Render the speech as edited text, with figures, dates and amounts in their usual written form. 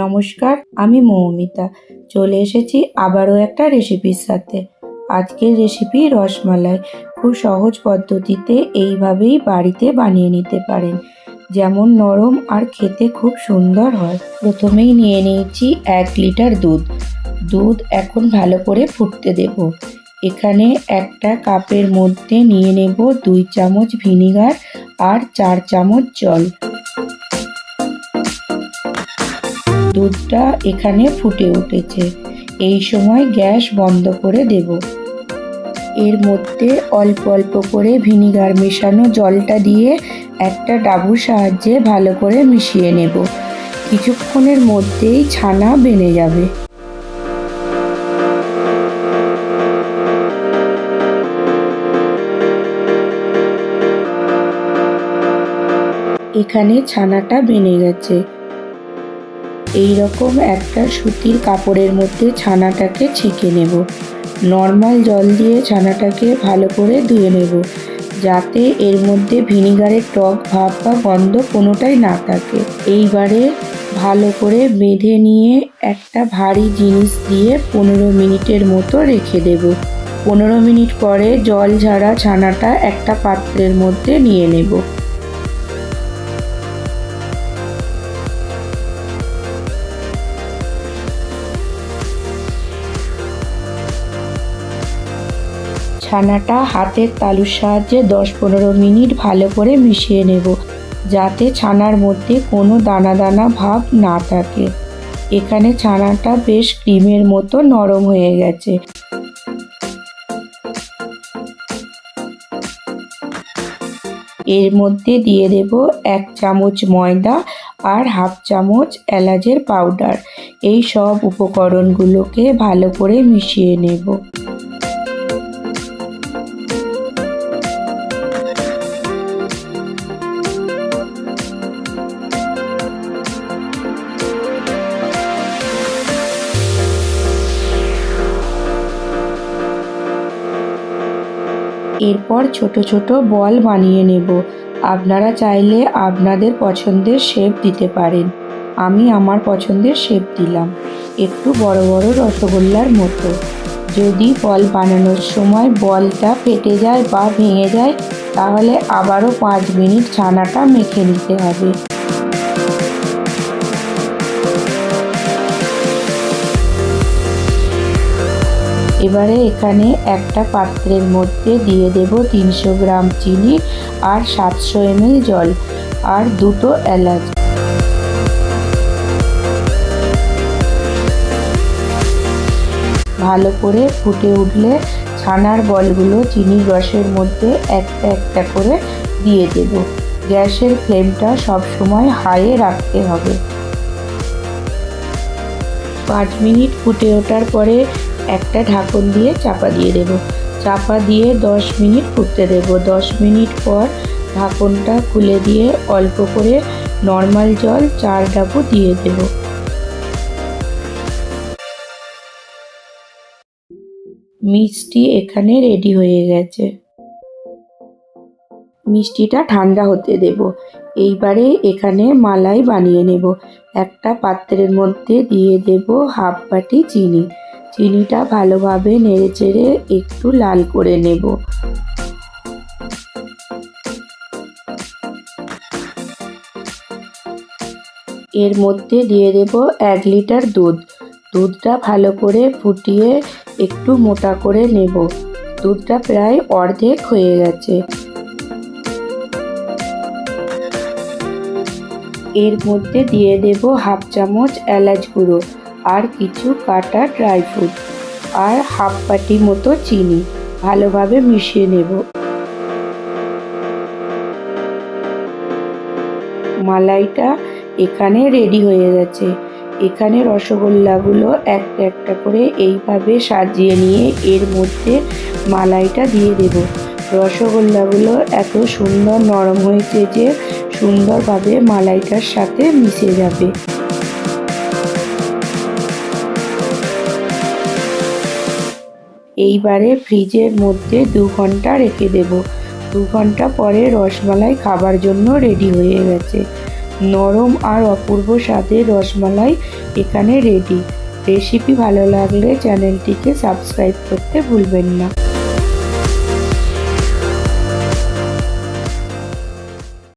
নমস্কার, আমি মৌমিতা। চলে এসেছি আবারও একটা রেসিপির সাথে। আজকের রেসিপি রসমালাই। খুব সহজ পদ্ধতিতে এইভাবেই বাড়িতে বানিয়ে নিতে পারেন। যেমন নরম আর খেতে খুব সুন্দর হয়। প্রথমেই নিয়ে নিয়েছি 1 লিটার দুধ। দুধ এখন ভালো করে ফুটতে দেব। এখানে একটা কাপের মধ্যে নিয়ে নেব 2 চামচ ভিনিগার আর 4 চামচ জল। দুধটা এখানে ফুটে উঠেছে। এই সময় গ্যাস বন্ধ করে দেব। এর মধ্যে অল্প অল্প করে ভিনিগার মেশানো জলটা দিয়ে একটা ডাবুর সাহায্যে ভালো করে মিশিয়ে নেব। কিছুক্ষণের মধ্যেই ছানা বেনে যাবে। এখানে ছানাটা বেনে গেছে। এই রকম একটা সুতির কাপড়ের মধ্যে ছানাটাকে ছেঁকে নেব। নর্মাল জল দিয়ে ছানাটাকে ভালো করে ধুয়ে নেব, যাতে এর মধ্যে ভিনিগারের টক ভাব বা গন্ধ কোনোটাই না থাকে। এইবারে ভালো করে বেঁধে নিয়ে একটা ভারী জিনিস দিয়ে 15 মিনিটের মতো রেখে দেব। 15 মিনিট পরে জল ঝাড়া ছানাটা একটা পাত্রের মধ্যে নিয়ে নেব। ছানাটা হাতের তালুর সাহায্যে 10-15 মিনিট ভালো করে মিশিয়ে নেব, যাতে ছানার মধ্যে কোনো দানা দানা ভাব না থাকে। এখানে ছানাটা বেশ ক্রিমের মতো নরম হয়ে গেছে। এর মধ্যে দিয়ে দেব 1 চামচ ময়দা আর 1/2 চামচ এলাচের পাউডার। এই সব উপকরণগুলোকে ভালো করে মিশিয়ে নেব। এরপর ছোট ছোট বল বানিয়ে নেব। আপনারা চাইলে আপনাদের পছন্দের শেপ দিতে পারেন। আমি আমার পছন্দের শেপ দিলাম, একটু বড় বড় রসগোল্লার মতো। যদি বল বানানোর সময় বলটা ফেটে যায় বা ভেঙে যায়, তাহলে আবারও 5 মিনিট ছানাটা মেখে নিতে হবে। এবারে এখানে একটা পাত্রের মধ্যে দিয়ে দেব 300 গ্রাম চিনি আর 700 ml জল আর 2টো এলাচ। ভালো করে ফুটে উঠলে ছানার বলগুলো চিনির রসের মধ্যে একটা একটা করে দিয়ে দেব। গ্যাসের ফ্লেমটা সবসময় হাইয়ে রাখতে হবে। 5 মিনিট ফুটে ওঠার পরে একটা ঢাকন দিয়ে চাপা দিয়ে দেব। চাপা দিয়ে 10 মিনিট ফুটতে দেব। 10 মিনিট পর ঢাকনটা খুলে দিয়ে অল্প করে নর্মাল জল 4 ডাবু দিয়ে দেব। মিষ্টি এখানে রেডি হয়ে গেছে। মিষ্টিটা ঠান্ডা হতে দেব। এইবারে এখানে মালাই বানিয়ে নেব। একটা পাত্রের মধ্যে দিয়ে দেব 1/2 বাটি চিনি। চিনিটা ভালোভাবে নেড়েচেড়ে একটু লাল করে নেব। এর মধ্যে দিয়ে দেব 1 লিটার দুধ। দুধটা ভালো করে ফুটিয়ে একটু মোটা করে নেব। দুধটা প্রায় অর্ধেক হয়ে গেছে। এর মধ্যে দিয়ে দেব 1/2 চামচ এলাচ গুঁড়ো আর কিছু কাটা ড্রাই ফ্রুট আর 1/2 বাটি মতো চিনি। ভালোভাবে মিশিয়ে নেব। মালাইটা এখানে রেডি হয়ে গেছে। এখানে রসগোল্লাগুলো একটা একটা করে এইভাবে সাজিয়ে নিয়ে এর মধ্যে মালাইটা দিয়ে দেব। রসগোল্লাগুলো এত সুন্দর নরম হয়েছে যে সুন্দরভাবে মালাইটার সাথে মিশে যাবে। এইবারে ফ্রিজের মধ্যে 2 ঘন্টা রেখে দেব। 2 ঘন্টা পরে রসমালাই খাবার জন্য রেডি হয়ে গেছে। নরম আর অপূর্ব স্বাদের রসমালাই এখানে রেডি। রেসিপি ভালো লাগলে চ্যানেলটিকে সাবস্ক্রাইব করতে ভুলবেন না।